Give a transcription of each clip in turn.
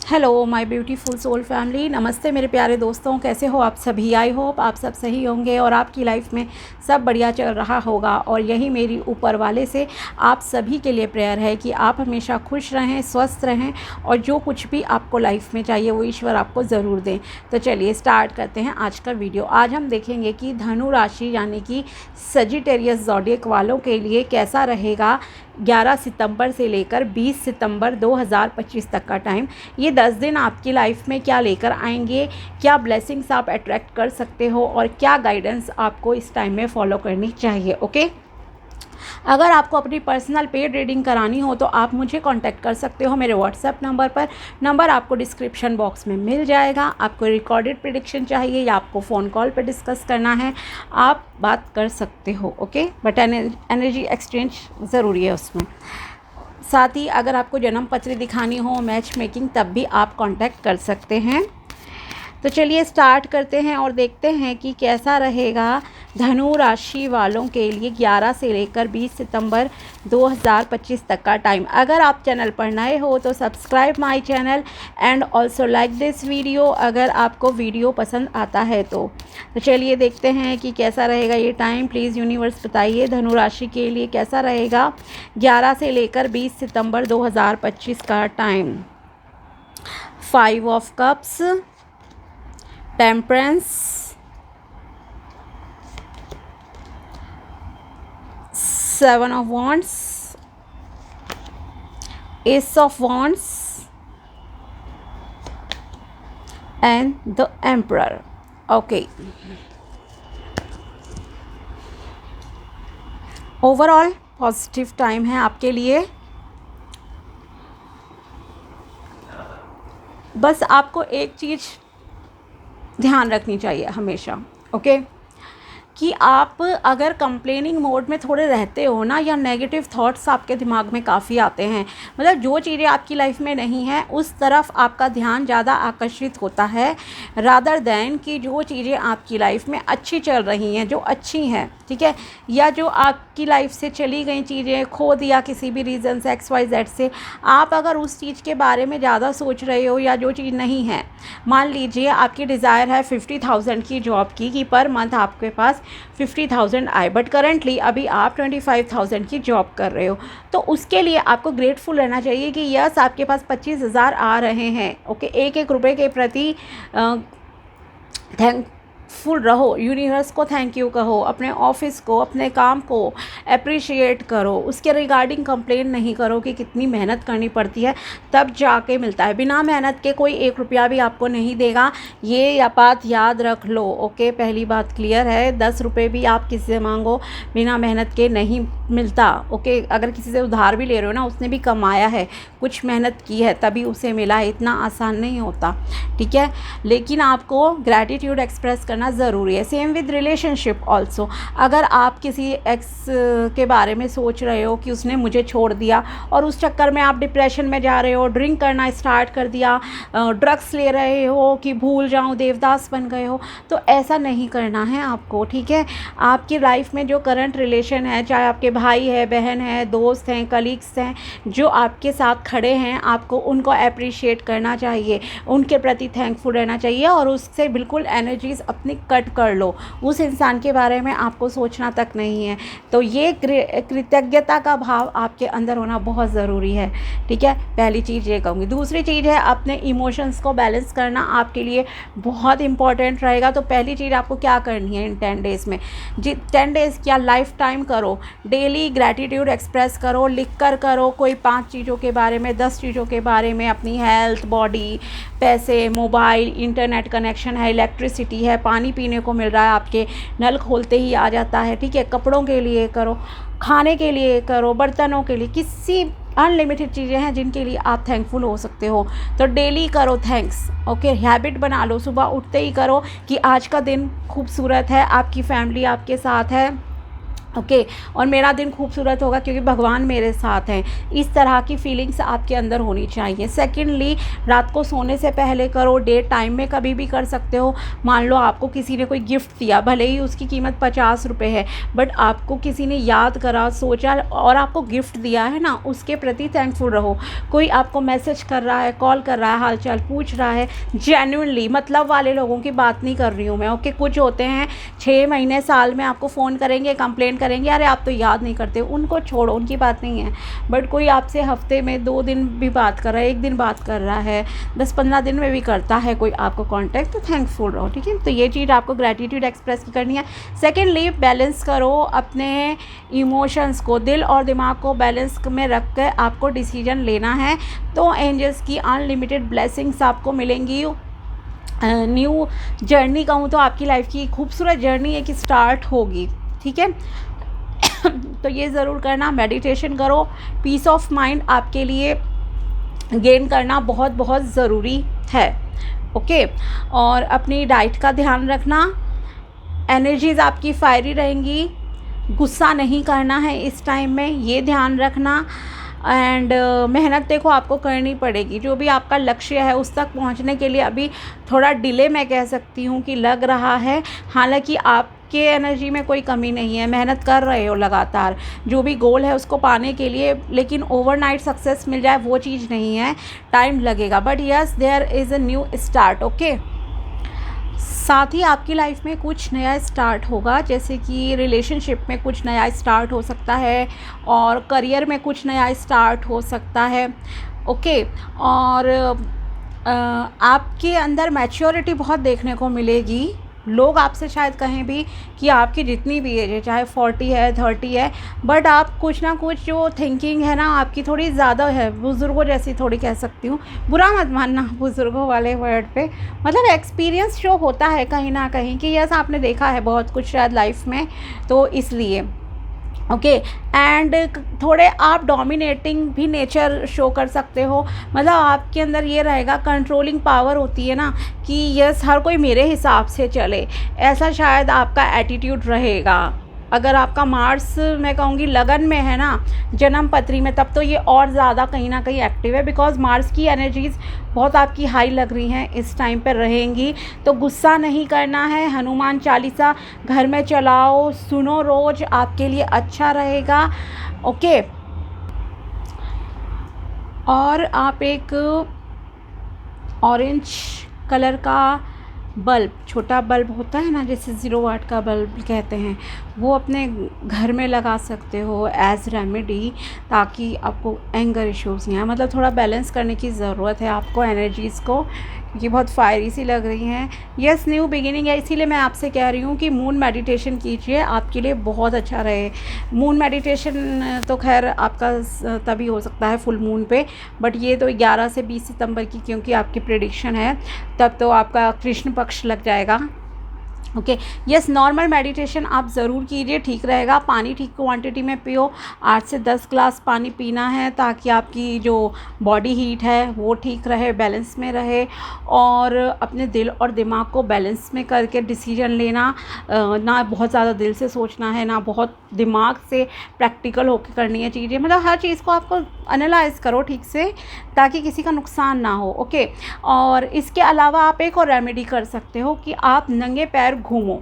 Hello my beautiful soul family, नमस्ते मेरे प्यारे दोस्तों। कैसे हो आप सभी? आई होप आप सब सही होंगे और आपकी लाइफ में सब बढ़िया चल रहा होगा। और यही मेरी ऊपर वाले से आप सभी के लिए प्रेयर है कि आप हमेशा खुश रहें, स्वस्थ रहें और जो कुछ भी आपको लाइफ में चाहिए वो ईश्वर आपको ज़रूर दें। तो चलिए स्टार्ट करते हैं आज का वीडियो। आज हम देखेंगे कि धनु राशि यानी कि सजिटेरियस ज़ोडिएक वालों के लिए कैसा रहेगा 11 सितंबर से लेकर 20 सितंबर 2025 तक का टाइम। ये 10 दिन आपकी लाइफ में क्या लेकर आएंगे, क्या ब्लेसिंग्स आप अट्रैक्ट कर सकते हो और क्या गाइडेंस आपको इस टाइम में फॉलो करनी चाहिए। ओके, अगर आपको अपनी पर्सनल पेड रीडिंग करानी हो तो आप मुझे कांटेक्ट कर सकते हो मेरे व्हाट्सएप नंबर पर। नंबर आपको डिस्क्रिप्शन बॉक्स में मिल जाएगा। आपको रिकॉर्डेड प्रेडिक्शन चाहिए या आपको फ़ोन कॉल पर डिस्कस करना है, आप बात कर सकते हो। ओके, बट एनर्जी एक्सचेंज ज़रूरी है उसमें। साथ ही अगर आपको जन्म पत्री दिखानी हो, मैच मेकिंग, तब भी आप कांटेक्ट कर सकते हैं। तो चलिए स्टार्ट करते हैं और देखते हैं कि कैसा रहेगा धनु राशि वालों के लिए 11 से लेकर 20 सितंबर 2025 तक का टाइम। अगर आप चैनल पर नए हो तो subscribe my channel and also like this video अगर आपको वीडियो पसंद आता है तो चलिए देखते हैं कि कैसा रहेगा ये टाइम। प्लीज़ यूनिवर्स बताइए धनु राशि के लिए कैसा रहेगा 11 से लेकर 20 सितंबर 2025 का time. 5 of cups, temperance, 7 of wands, ace of wands and the emperor. Okay, overall positive time है आपके लिए। बस आपको एक चीज़ ध्यान रखनी चाहिए हमेशा, ओके, कि आप अगर कंप्लेनिंग मोड में थोड़े रहते हो ना, या नेगेटिव थॉट्स आपके दिमाग में काफ़ी आते हैं, मतलब जो चीज़ें आपकी लाइफ में नहीं हैं उस तरफ आपका ध्यान ज़्यादा आकर्षित होता है, रादर दैन कि जो चीज़ें आपकी लाइफ में अच्छी चल रही हैं, जो अच्छी हैं, ठीक है, या जो आपकी लाइफ से चली गई चीज़ें, खो दिया किसी भी रीज़न से XYZ से, आप अगर उस चीज़ के बारे में ज़्यादा सोच रहे हो या जो चीज़ नहीं है, मान लीजिए आपकी डिज़ायर है 50,000 की जॉब की, कि पर मंथ आपके पास 50,000 आए, बट करंटली अभी आप 25,000 की जॉब कर रहे हो, तो उसके लिए आपको ग्रेटफुल रहना चाहिए कि यस आपके पास 25,000 आ रहे हैं। ओके, एक एक रुपए के प्रति थैंकफुल रहो, यूनिवर्स को थैंक यू कहो, अपने ऑफिस को, अपने काम को अप्रिशिएट करो, उसके रिगार्डिंग कंप्लेन नहीं करो कि कितनी मेहनत करनी पड़ती है तब जाके मिलता है। बिना मेहनत के कोई 1 रुपया भी आपको नहीं देगा, ये बात याद रख लो। ओके, पहली बात क्लियर है। 10 रुपये भी आप किसी से मांगो, बिना मेहनत के नहीं मिलता। ओके, अगर किसी से उधार भी ले रहे हो ना, उसने भी कमाया है, कुछ मेहनत की है तभी उसे मिला है, इतना आसान नहीं होता, ठीक है। लेकिन आपको ग्रैटिट्यूड एक्सप्रेस करना ज़रूरी है। Same with relationship also. अगर आप किसी एक्स के बारे में सोच रहे हो कि उसने मुझे छोड़ दिया और उस चक्कर में आप डिप्रेशन में जा रहे हो, ड्रिंक करना स्टार्ट कर दिया, ड्रग्स ले रहे हो कि भूल जाऊं, देवदास बन गए हो, तो ऐसा नहीं करना है आपको, ठीक है। आपकी लाइफ में जो करंट रिलेशन है, चाहे आपके भाई है, बहन है, दोस्त हैं, कलीग्स हैं, जो आपके साथ खड़े हैं, आपको उनको अप्रिशिएट करना चाहिए, उनके प्रति थैंकफुल रहना चाहिए और उससे बिल्कुल एनर्जीज अपनी कट कर लो। उस इंसान के बारे में आपको सोचना तक नहीं है। तो ये कृतज्ञता का भाव आपके अंदर होना बहुत ज़रूरी है, ठीक है। पहली चीज़ ये कहूँगी। दूसरी चीज़ है अपने इमोशंस को बैलेंस करना आपके लिए बहुत इंपॉर्टेंट रहेगा। तो पहली चीज़ आपको क्या करनी है इन 10 डेज़ में, 10 डेज़ क्या लाइफ टाइम करो, डेली ग्रैटिट्यूड एक्सप्रेस करो, लिख कर करो, कोई 5 चीज़ों के बारे में, 10 चीज़ों के बारे में, अपनी हेल्थ, बॉडी, पैसे, मोबाइल, इंटरनेट कनेक्शन है, इलेक्ट्रिसिटी है, पानी पीने को मिल रहा है, आपके नल खोलते ही आ जाता है, ठीक है। कपड़ों के लिए करो, खाने के लिए करो, बर्तनों के लिए, किसी अनलिमिटेड चीज़ें हैं जिनके लिए आप थैंकफुल हो सकते हो, तो डेली करो थैंक्स। ओके, हैबिट बना लो, सुबह उठते ही करो कि आज का दिन खूबसूरत है, आपकी फैमिली आपके साथ है, ओके और मेरा दिन खूबसूरत होगा क्योंकि भगवान मेरे साथ हैं। इस तरह की फीलिंग्स आपके अंदर होनी चाहिए। सेकेंडली, रात को सोने से पहले करो, डे टाइम में कभी भी कर सकते हो। मान लो आपको किसी ने कोई गिफ्ट दिया, भले ही उसकी कीमत 50 रुपये है, बट आपको किसी ने याद करा, सोचा और आपको गिफ्ट दिया है ना, उसके प्रति थैंकफुल रहो। कोई आपको मैसेज कर रहा है, कॉल कर रहा है, हाल चाल पूछ रहा है, जेन्युइनली, मतलब वाले लोगों की बात नहीं कर रही हूँ मैं। ओके, कुछ होते हैं 6 महीने साल में आपको फ़ोन करेंगे, कंप्लेन करेंगे, अरे आप तो याद नहीं करते, उनको छोड़ो, उनकी बात नहीं है। बट कोई आपसे हफ्ते में 2 दिन भी बात कर रहा है, 1 दिन बात कर रहा है, 10-15 दिन में भी करता है कोई आपको कांटेक्ट, तो थैंकफुल रहो। ठीक है, तो ये चीज़ आपको ग्रैटिट्यूड एक्सप्रेस करनी है। सेकेंडली, बैलेंस करो अपने इमोशंस को, दिल और दिमाग को बैलेंस में रख कर आपको डिसीजन लेना है। तो एंजल्स की अनलिमिटेड ब्लेसिंग्स आपको मिलेंगी। न्यू जर्नी कहूँ तो आपकी लाइफ की खूबसूरत जर्नी एक स्टार्ट होगी। ठीक है, तो ये ज़रूर करना, मेडिटेशन करो। पीस ऑफ माइंड आपके लिए गेन करना बहुत बहुत ज़रूरी है। ओके, और अपनी डाइट का ध्यान रखना। एनर्जीज़ आपकी फायरी रहेंगी, गुस्सा नहीं करना है इस टाइम में, ये ध्यान रखना। एंड मेहनत देखो आपको करनी पड़ेगी, जो भी आपका लक्ष्य है उस तक पहुंचने के लिए अभी थोड़ा डिले मैं कह सकती हूँ कि लग रहा है। हालांकि आपके एनर्जी में कोई कमी नहीं है, मेहनत कर रहे हो लगातार जो भी गोल है उसको पाने के लिए, लेकिन ओवरनाइट सक्सेस मिल जाए वो चीज़ नहीं है, टाइम लगेगा। But yes, there is a new start. Okay, साथ ही आपकी लाइफ में कुछ नया स्टार्ट होगा, जैसे कि रिलेशनशिप में कुछ नया स्टार्ट हो सकता है, और करियर में कुछ नया स्टार्ट हो सकता है। ओके, और आपके अंदर मैच्योरिटी बहुत देखने को मिलेगी। लोग आपसे शायद कहें भी कि आपकी जितनी भी एज है, चाहे 40 है, 30 है, बट आप कुछ ना कुछ जो थिंकिंग है ना आपकी थोड़ी ज़्यादा है, बुज़ुर्गों जैसी थोड़ी कह सकती हूँ। बुरा मत मानना बुज़ुर्गों वाले वर्ड पे, मतलब एक्सपीरियंस जो होता है कहीं ना कहीं कि यस आपने देखा है बहुत कुछ शायद लाइफ में, तो इसलिए। ओके, एंड थोड़े आप डोमिनेटिंग भी नेचर शो कर सकते हो, मतलब आपके अंदर ये रहेगा, कंट्रोलिंग पावर होती है ना कि यस हर कोई मेरे हिसाब से चले, ऐसा शायद आपका एटीट्यूड रहेगा। अगर आपका मार्स मैं कहूँगी लगन में है ना, जन्म पत्री में, तब तो ये और ज़्यादा कहीं ना कहीं एक्टिव है, बिकॉज मार्स की एनर्जीज़ बहुत आपकी हाई लग रही हैं इस टाइम पर रहेंगी। तो गुस्सा नहीं करना है, हनुमान चालीसा घर में चलाओ, सुनो रोज़, आपके लिए अच्छा रहेगा। ओके, और आप एक ऑरेंज कलर का बल्ब, छोटा बल्ब होता है ना जैसे 0 वाट का बल्ब कहते हैं, वो अपने घर में लगा सकते हो एज रेमेडी, ताकि आपको एंगर इश्यूज़ नहीं आए। मतलब थोड़ा बैलेंस करने की ज़रूरत है आपको एनर्जीज़ को, क्योंकि बहुत फायरी सी लग रही हैं। यस, न्यू बिगिनिंग है, इसीलिए मैं आपसे कह रही हूँ कि मून मेडिटेशन कीजिए, आपके लिए बहुत अच्छा रहे। मून मेडिटेशन तो खैर आपका तभी हो सकता है फुल मून पे, बट ये तो 11 से 20 सितंबर की क्योंकि आपकी प्रेडिक्शन है, तब तो आपका कृष्ण पक्ष लग जाएगा। ओके, यस, नॉर्मल मेडिटेशन आप ज़रूर कीजिए, ठीक रहेगा। पानी ठीक क्वांटिटी में पियो, 8 से 10 ग्लास पानी पीना है, ताकि आपकी जो बॉडी हीट है वो ठीक रहे, बैलेंस में रहे। और अपने दिल और दिमाग को बैलेंस में करके डिसीजन लेना, ना बहुत ज़्यादा दिल से सोचना है, ना बहुत दिमाग से प्रैक्टिकल होकर करनी है चीज़ें, मतलब हर चीज़ को आपको एनालाइज करो ठीक से, ताकि किसी का नुकसान ना हो। ओके, और इसके अलावा आप एक और रेमेडी कर सकते हो कि आप नंगे पैर घूमो।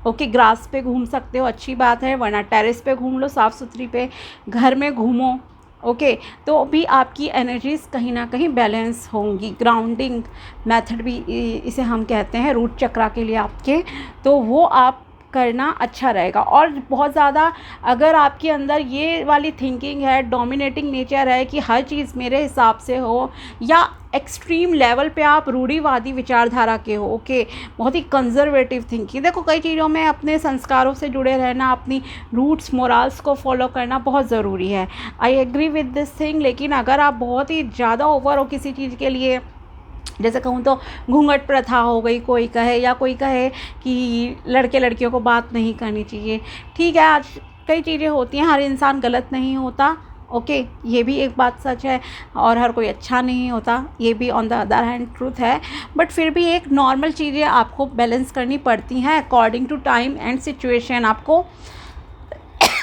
ओके, ग्रास पे घूम सकते हो, अच्छी बात है, वरना टेरेस पे घूम लो, साफ़ सुथरी पे, घर में घूमो। ओके, तो भी आपकी एनर्जीज़ कहीं ना कहीं बैलेंस होंगी। ग्राउंडिंग मेथड भी इसे हम कहते हैं, रूट चक्रा के लिए आपके, तो वो आप करना अच्छा रहेगा। और बहुत ज़्यादा अगर आपके अंदर ये वाली थिंकिंग है, डोमिनेटिंग नेचर है कि हर चीज़ मेरे हिसाब से हो, या एक्सट्रीम लेवल पे आप रूढ़िवादी विचारधारा के हो, ओके, बहुत ही कंजर्वेटिव थिंकिंग, देखो कई चीज़ों में अपने संस्कारों से जुड़े रहना, अपनी रूट्स मोरल्स को फॉलो करना बहुत ज़रूरी है। I agree with this thing, लेकिन अगर आप बहुत ही ज़्यादा ओवर हो किसी चीज़ के लिए, जैसे कहूँ तो घूंघट प्रथा हो गई, कोई कहे, या कोई कहे कि लड़के लड़कियों को बात नहीं करनी चाहिए, ठीक है, आज कई चीज़ें होती हैं, हर इंसान गलत नहीं होता। ओके, ये भी एक बात सच है, और हर कोई अच्छा नहीं होता, ये भी on the other hand truth है। बट फिर भी एक नॉर्मल चीज़ें आपको बैलेंस करनी पड़ती हैं according to time and situation. आपको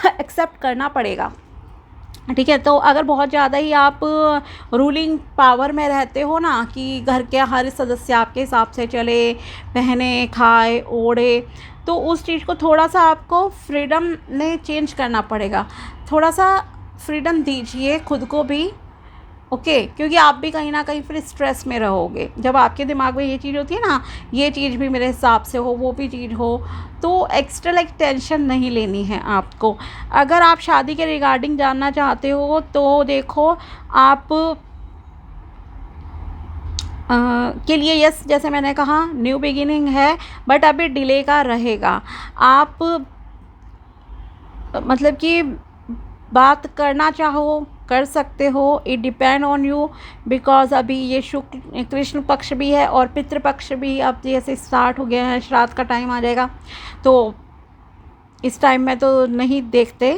एक्सेप्ट करना पड़ेगा, ठीक है। तो अगर बहुत ज़्यादा ही आप रूलिंग पावर में रहते हो ना कि घर के हर सदस्य आपके हिसाब से चले, पहने, खाए, ओढ़े, तो उस चीज़ को थोड़ा सा आपको फ्रीडम ने चेंज करना पड़ेगा। थोड़ा सा फ्रीडम दीजिए खुद को भी, ओके, क्योंकि आप भी कहीं ना कहीं फिर स्ट्रेस में रहोगे। जब आपके दिमाग में ये चीज़ होती है ना, ये चीज़ भी मेरे हिसाब से हो, वो भी चीज़ हो, तो एक्स्ट्रा लाइक टेंशन नहीं लेनी है आपको। अगर आप शादी के रिगार्डिंग जानना चाहते हो तो देखो, आप के लिए यस, जैसे मैंने कहा न्यू बिगिनिंग है, बट अभी डिले का रहेगा। आप मतलब कि बात करना चाहो कर सकते हो, it depend on you, because अभी ये शुक्ल कृष्ण पक्ष भी है और पितृ पक्ष भी अब जैसे स्टार्ट हो गया है, श्राद्ध का टाइम आ जाएगा, तो इस टाइम में तो नहीं देखते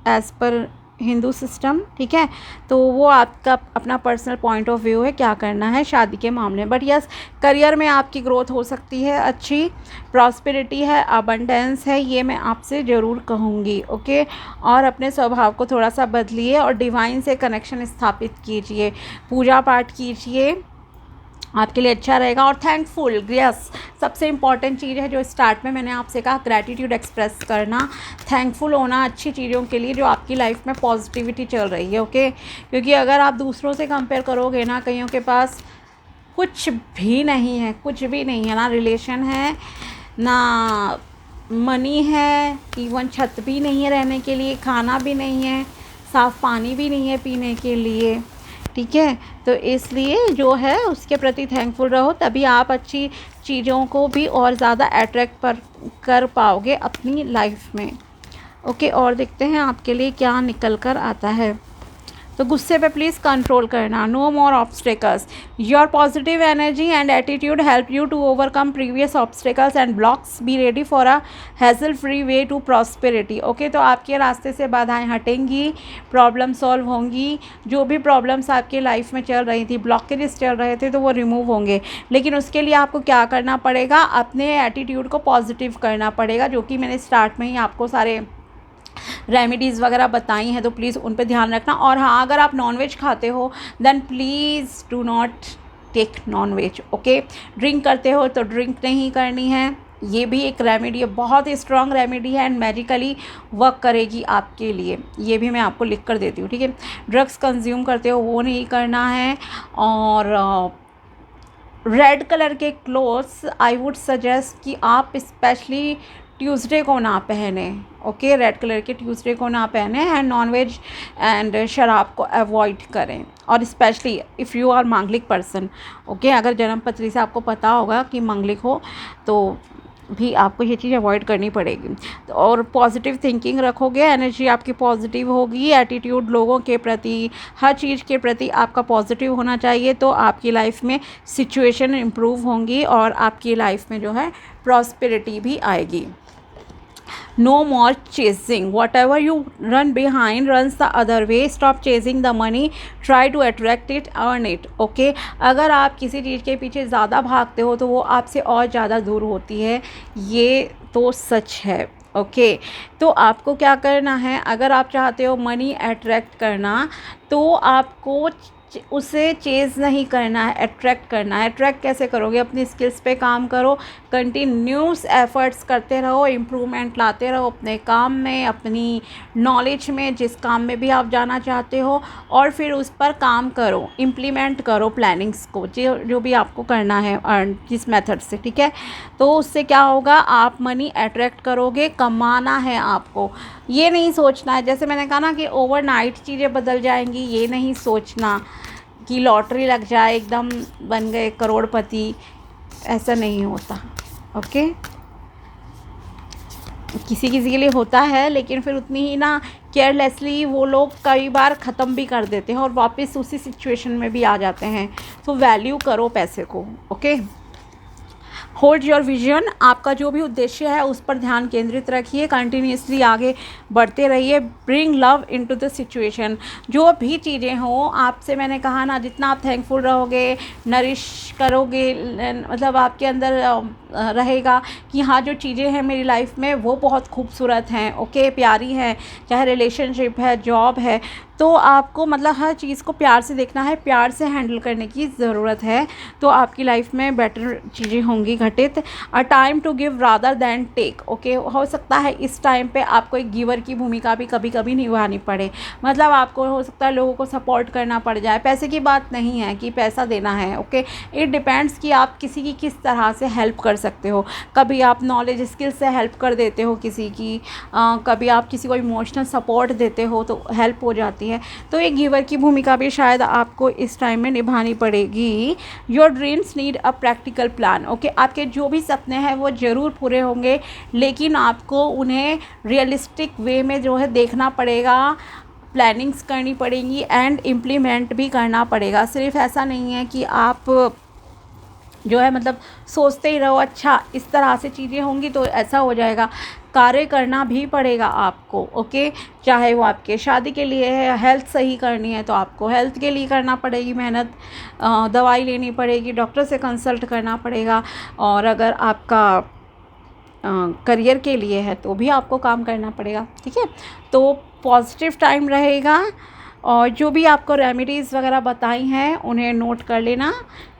एज़ पर हिंदू सिस्टम, ठीक है। तो वो आपका अपना पर्सनल पॉइंट ऑफ व्यू है क्या करना है शादी के मामले में। बट यस, करियर में आपकी ग्रोथ हो सकती है, अच्छी प्रॉस्पेरिटी है, अबंडेंस है, ये मैं आपसे ज़रूर कहूँगी, ओके। और अपने स्वभाव को थोड़ा सा बदलिए और डिवाइन से कनेक्शन स्थापित कीजिए, पूजा पाठ कीजिए, आपके लिए अच्छा रहेगा। और थैंकफुल, यस, सबसे इम्पॉर्टेंट चीज़ है जो स्टार्ट में मैंने आपसे कहा, ग्रैटिट्यूड एक्सप्रेस करना, थैंकफुल होना अच्छी चीज़ों के लिए जो आपकी लाइफ में पॉजिटिविटी चल रही है, ओके। क्योंकि अगर आप दूसरों से कंपेयर करोगे ना, कईयों के पास कुछ भी नहीं है, कुछ भी नहीं है, ना रिलेशन है, ना मनी है, इवन छत भी नहीं है रहने के लिए, खाना भी नहीं है, साफ़ पानी भी नहीं है पीने के लिए, ठीक है। तो इसलिए जो है उसके प्रति थैंकफुल रहो, तभी आप अच्छी चीज़ों को भी और ज़्यादा अट्रैक्ट कर पाओगे अपनी लाइफ में, ओके। और देखते हैं आपके लिए क्या निकल कर आता है। तो गुस्से पे प्लीज़ कंट्रोल करना, no more obstacles, your positive energy and attitude help you to overcome previous obstacles and blocks, be ready for a hassle free way to prosperity, okay. तो आपके रास्ते से बाधाएं हटेंगी, प्रॉब्लम सॉल्व होंगी, जो भी प्रॉब्लम्स आपके लाइफ में चल रही थी, ब्लॉकेजेस चल रहे थे, तो वो रिमूव होंगे। लेकिन उसके लिए आपको क्या करना पड़ेगा, अपने एटीट्यूड को पॉजिटिव करना पड़ेगा, जो कि मैंने स्टार्ट में ही आपको सारे रेमेडीज़ वगैरह बताई हैं, तो प्लीज़ उन पे ध्यान रखना। और हाँ, अगर आप नॉनवेज खाते हो then please do not take nonveg, okay. Drink करते हो तो ड्रिंक नहीं करनी है, ये भी एक रेमेडी है, बहुत ही स्ट्रॉन्ग रेमेडी है एंड मैजिकली वर्क करेगी आपके लिए, ये भी मैं आपको लिख कर देती हूँ, ठीक है। ड्रग्स कंज्यूम करते हो वो नहीं करना है। और रेड कलर के क्लोथ्स आई वुड सजेस्ट कि आप स्पेशली ट्यूसडे को ना पहने, ओके। रेड कलर के ट्यूसडे को ना पहने एंड नॉनवेज एंड शराब को अवॉइड करें। और स्पेशली इफ़ यू आर मांगलिक पर्सन, ओके, अगर जन्म पत्री से आपको पता होगा कि मांगलिक हो तो भी आपको ये चीज़ अवॉइड करनी पड़ेगी। और पॉजिटिव थिंकिंग रखोगे, एनर्जी आपकी पॉजिटिव होगी, एटीट्यूड लोगों के प्रति, हर चीज़ के प्रति आपका पॉजिटिव होना चाहिए, तो आपकी लाइफ में सिचुएशन इम्प्रूव होंगी और आपकी लाइफ में जो है प्रॉस्पेरिटी भी आएगी। No more chasing. Whatever you run behind runs the other way. Stop chasing the money. Try to attract it, earn it. Okay? अगर आप किसी चीज़ के पीछे ज़्यादा भागते हो तो वो आपसे और ज़्यादा दूर होती है, ये तो सच है, ओके। तो आपको क्या करना है, अगर आप चाहते हो मनी अट्रैक्ट करना, तो आपको उसे चेज़ नहीं करना है, अट्रैक्ट करना है। अट्रैक्ट कैसे करोगे, अपनी स्किल्स पे काम करो, कंटिन्यूस एफर्ट्स करते रहो, इम्प्रूवमेंट लाते रहो अपने काम में, अपनी नॉलेज में, जिस काम में भी आप जाना चाहते हो, और फिर उस पर काम करो, इम्प्लीमेंट करो प्लानिंग्स को, जो भी आपको करना है अर्न जिस मेथड से, ठीक है। तो उससे क्या होगा, आप मनी अट्रैक्ट करोगे, कमाना है आपको, ये नहीं सोचना है, जैसे मैंने कहा ना कि ओवरनाइट चीज़ें बदल जाएंगी, ये नहीं सोचना कि लॉटरी लग जाए एकदम बन गए करोड़पति, ऐसा नहीं होता, ओके। किसी किसी के लिए होता है, लेकिन फिर उतनी ही ना केयरलेसली वो लोग कई बार ख़त्म भी कर देते हैं और वापस उसी सिचुएशन में भी आ जाते हैं। तो वैल्यू करो पैसे को, ओके। होल्ड योर विजन, आपका जो भी उद्देश्य है उस पर ध्यान केंद्रित रखिए, कंटिन्यूसली आगे बढ़ते रहिए। Bring love into the situation, जो भी चीज़ें हों आपसे, मैंने कहा ना, जितना आप थैंकफुल रहोगे, नरिश करोगे, मतलब आपके अंदर रहेगा कि हाँ जो चीज़ें हैं मेरी लाइफ में वो बहुत खूबसूरत हैं, ओके, प्यारी हैं, चाहे रिलेशनशिप है, जॉब है, तो आपको मतलब हर चीज़ को प्यार से देखना है, प्यार से हैंडल करने की ज़रूरत है, तो आपकी लाइफ में बेटर चीज़ें होंगी घटित। A time to give rather than take, okay, हो सकता है इस टाइम पे आपको एक गिवर की भूमिका भी कभी कभी निभानी पड़े, मतलब आपको हो सकता है लोगों को सपोर्ट करना पड़ जाए। पैसे की बात नहीं है कि पैसा देना है, ओके, इट डिपेंड्स कि आप किसी की किस तरह से हेल्प कर सकते हो। कभी आप नॉलेज स्किल से हेल्प कर देते हो किसी की, कभी आप किसी को इमोशनल सपोर्ट देते हो तो हेल्प हो जाती है, तो एक गिवर की भूमिका भी शायद आपको इस टाइम में निभानी पड़ेगी। Your dreams need a practical plan, okay, आपके जो भी सपने हैं वो ज़रूर पूरे होंगे, लेकिन आपको उन्हें रियलिस्टिक वे में जो है देखना पड़ेगा, प्लानिंग्स करनी पड़ेंगी एंड इम्प्लीमेंट भी करना पड़ेगा। सिर्फ ऐसा नहीं है कि आप जो है मतलब सोचते ही रहो अच्छा इस तरह से चीज़ें होंगी तो ऐसा हो जाएगा, कार्य करना भी पड़ेगा आपको, ओके, चाहे वो आपके शादी के लिए है, हेल्थ सही करनी है तो आपको हेल्थ के लिए करना पड़ेगी मेहनत, दवाई लेनी पड़ेगी, डॉक्टर से कंसल्ट करना पड़ेगा, और अगर आपका करियर के लिए है तो भी आपको काम करना पड़ेगा, ठीक है। तो पॉजिटिव टाइम रहेगा, और जो भी आपको रेमेडीज़ वगैरह बताई हैं उन्हें नोट कर लेना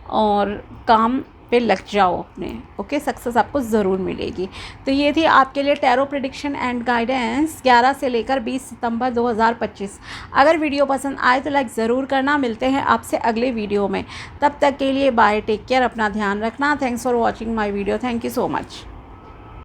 और काम पे लग जाओ अपने, ओके, सक्सेस आपको ज़रूर मिलेगी। तो ये थी आपके लिए टैरो प्रेडिक्शन एंड गाइडेंस 11 से लेकर 20 सितंबर 2025। अगर वीडियो पसंद आए तो लाइक ज़रूर करना। मिलते हैं आपसे अगले वीडियो में, तब तक के लिए बाय, टेक केयर, अपना ध्यान रखना। Thanks for watching my video, thank you so much.